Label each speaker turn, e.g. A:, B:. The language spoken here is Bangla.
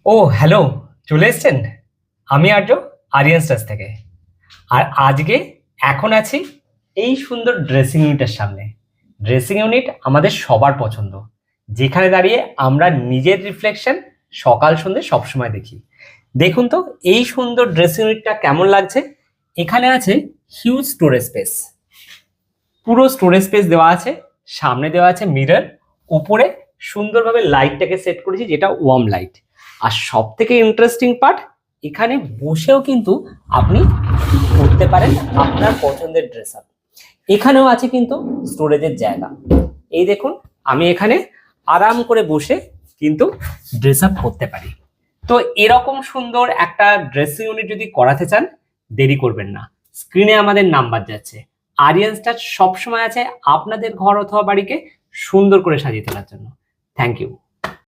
A: ও হ্যালো, চলে এসছেন। আমি আর্য, আরিয়ান স্টার্স থেকে। আর আজকে এখন আছি এই সুন্দর ড্রেসিং ইউনিটের সামনে। ড্রেসিং ইউনিট আমাদের সবার পছন্দ, যেখানে দাঁড়িয়ে আমরা নিজের রিফ্লেকশন সকাল সন্ধ্যে সবসময় দেখি। দেখুন তো এই সুন্দর ড্রেসিং ইউনিটটা কেমন লাগছে। এখানে আছে হিউজ স্টোরেজ স্পেস, পুরো স্টোরেজ স্পেস দেওয়া আছে। সামনে দেওয়া আছে মিরর, উপরে সুন্দরভাবে লাইটটাকে সেট করেছি, যেটা ওয়ার্ম লাইট। আর সব থেকে ইন্টারেস্টিং পার্ট, এখানে বসেও কিন্তু আপনি করতে পারেন আপনার পছন্দের ড্রেস আপ। এখানেও আছে কিন্তু স্টোরেজের জায়গা। এই দেখুন, আমি এখানে আরাম করে বসে কিন্তু ড্রেস আপ করতে পারি। তো এরকম সুন্দর একটা ড্রেসিং ইউনিট যদি করাতে চান, দেরি করবেন না। স্ক্রিনে আমাদের নাম্বার যাচ্ছে। আরিয়ান স্টার সবসময় আছে আপনাদের ঘর অথবা বাড়িকে সুন্দর করে সাজিয়ে তোলার জন্য। Thank you.